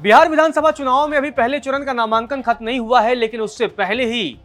बिहार विधानसभा चुनाव में अभी पहले चरण का नामांकन खत्म नहीं हुआ है, लेकिन उससे पहले ही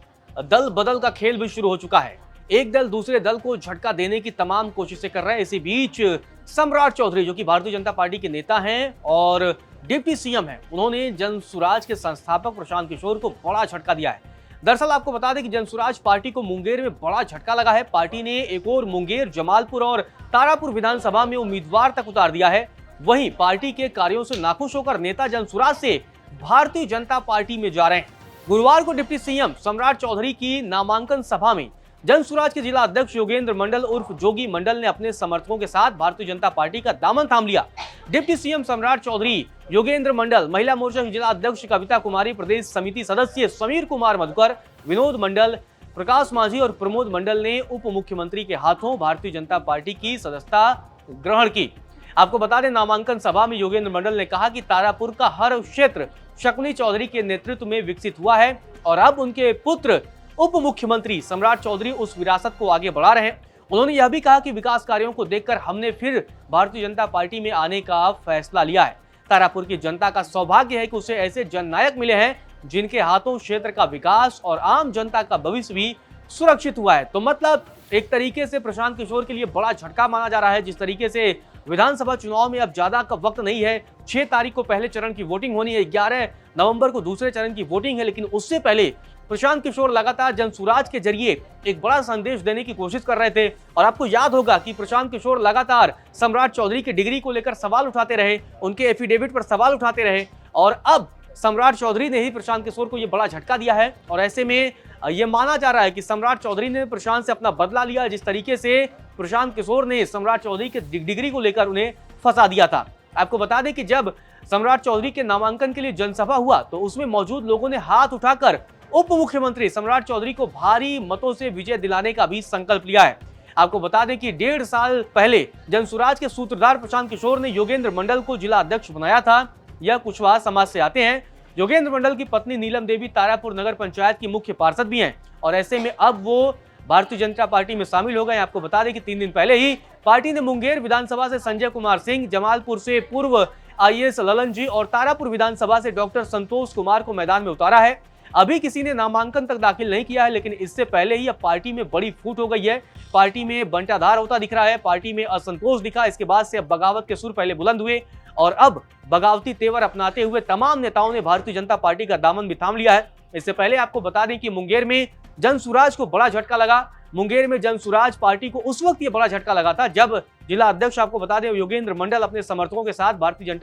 दल बदल का खेल भी शुरू हो चुका है। एक दल दूसरे दल को झटका देने की तमाम कोशिशें कर रहे हैं। इसी बीच सम्राट चौधरी, जो कि भारतीय जनता पार्टी के नेता हैं और डिप्टी सीएम हैं, उन्होंने जनसुराज के संस्थापक प्रशांत किशोर को बड़ा झटका दिया है। दरअसल आपको बता दें कि जनसुराज पार्टी को मुंगेर में बड़ा झटका लगा है। पार्टी ने एक और मुंगेर, जमालपुर और तारापुर विधानसभा में उम्मीदवार तक उतार दिया है। वहीं पार्टी के कार्यों से नाखुश होकर नेता जनसुराज से भारतीय जनता पार्टी में जा रहे हैं। गुरुवार को डिप्टी सीएम सम्राट चौधरी की नामांकन सभा में जनसुराज के जिला अध्यक्ष योगेंद्र मंडल उर्फ जोगी मंडल ने अपने समर्थकों के साथ भारतीय जनता पार्टी का दामन थाम लिया। डिप्टी सीएम सम्राट चौधरी, योगेंद्र मंडल, महिला मोर्चा की जिला अध्यक्ष कविता कुमारी, प्रदेश समिति सदस्य समीर कुमार मधुकर, विनोद मंडल, प्रकाश माझी और प्रमोद मंडल ने उप मुख्यमंत्री के हाथों भारतीय जनता पार्टी की सदस्यता ग्रहण की। आपको बता दें, नामांकन सभा में योगेंद्र मंडल ने कहा कि तारापुर का हर क्षेत्र शकुनी चौधरी के नेतृत्व में विकसित हुआ है और अब उनके पुत्र उप मुख्यमंत्री सम्राट चौधरी उस विरासत को आगे बढ़ा रहे हैं। उन्होंने यह भी कहा कि विकास कार्यों को देखकर हमने फिर भारतीय जनता पार्टी में आने का फैसला लिया है। तारापुर की जनता का सौभाग्य है कि उसे ऐसे जननायक मिले हैं जिनके हाथों क्षेत्र का विकास और आम जनता का भविष्य भी सुरक्षित हुआ है। तो मतलब एक तरीके से प्रशांत किशोर के लिए बड़ा झटका माना जा रहा है। जिस तरीके से विधानसभा चुनाव में अब ज्यादा का वक्त नहीं है, 6 तारीख को पहले चरण की वोटिंग होनी है, 11 नवंबर को दूसरे चरण की वोटिंग है, लेकिन उससे पहले प्रशांत किशोर लगातार जनसुराज के जरिए एक बड़ा संदेश देने की कोशिश कर रहे थे। और आपको याद होगा कि प्रशांत किशोर लगातार सम्राट चौधरी की डिग्री को लेकर सवाल उठाते रहे, उनके एफिडेविट पर सवाल उठाते रहे और अब सम्राट चौधरी ने ही प्रशांत किशोर को यह बड़ा झटका दिया है। और ऐसे में यह माना जा रहा है कि सम्राट चौधरी ने प्रशांत से अपना बदला लिया, जिस तरीके से प्रशांत किशोर ने सम्राट चौधरी के डिग्री को लेकर उन्हें फंसा दिया था। आपको बता दें कि जब सम्राट चौधरी के नामांकन के लिए जनसभा हुआ तो उसमें मौजूद लोगों ने हाथ उठाकर उप मुख्यमंत्री सम्राट चौधरी को भारी मतों से विजय दिलाने का भी संकल्प लिया है। आपको बता दें कि 1.5 साल पहले जनसुराज के सूत्रधार प्रशांत किशोर ने योगेंद्र मंडल को जिला अध्यक्ष बनाया था। यह कुशवाहा समाज से आते हैं। योगेंद्र मंडल की पत्नी नीलम देवी तारापुर नगर पंचायत की मुख्य पार्षद भी हैं और ऐसे में अब वो भारतीय जनता पार्टी में शामिल हो गए। आपको बता दें कि 3 दिन पहले ही पार्टी ने मुंगेर विधानसभा से संजय कुमार सिंह, जमालपुर से पूर्व आईएएस ललन जी और तारापुर विधानसभा से डॉक्टर संतोष कुमार को मैदान में उतारा है। अभी किसी ने नामांकन तक दाखिल नहीं किया है, लेकिन इससे पहले ही अब पार्टी में बड़ी फूट हो गई है। पार्टी में बंटाधार होता दिख रहा है, पार्टी में असंतोष दिखा। इसके बाद से अब बगावत के सुर पहले बुलंद हुए और अब बगावती तेवर अपनाते हुए तमाम नेताओं ने भारतीय जनता पार्टी का दामन भी थाम लिया है। इससे पहले आपको बता दें कि मुंगेर में जनसुराज को बड़ा झटका लगा। मुंगेर में जनसुराज पार्टी को उस वक्त ये बड़ा झटका लगा था जब जिला अध्यक्ष, आपको बता दें, योगेंद्र मंडल अपने समर्थकों के साथ भारतीय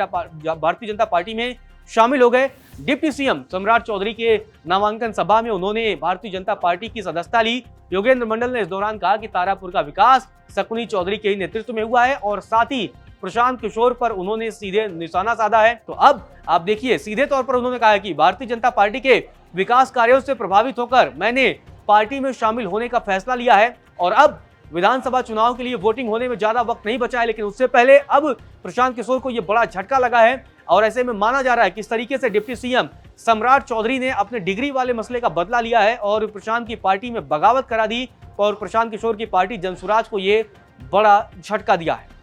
जनता पार्टी में शामिल हो गए। डिप्टी सीएम सम्राट चौधरी के नामांकन सभा में उन्होंने भारतीय जनता पार्टी की सदस्यता ली। योगेंद्र मंडल ने इस दौरान कहा कि तारापुर का विकास शकुनी चौधरी के ही नेतृत्व में हुआ है और साथ ही प्रशांत किशोर पर उन्होंने सीधे निशाना साधा है। तो अब आप देखिए, सीधे तौर पर उन्होंने कहा कि भारतीय जनता पार्टी के विकास कार्यों से प्रभावित होकर मैंने पार्टी में शामिल होने का फैसला लिया है और अब विधानसभा चुनाव के लिए वोटिंग होने में ज्यादा वक्त नहीं बचा है, लेकिन उससे पहले अब प्रशांत किशोर को यह बड़ा झटका लगा है। और ऐसे में माना जा रहा है कि इस तरीके से डिप्टी सीएम सम्राट चौधरी ने अपने डिग्री वाले मसले का बदला लिया है और प्रशांत की पार्टी में बगावत करा दी और प्रशांत किशोर की पार्टी जनसुराज को यह बड़ा झटका दिया है।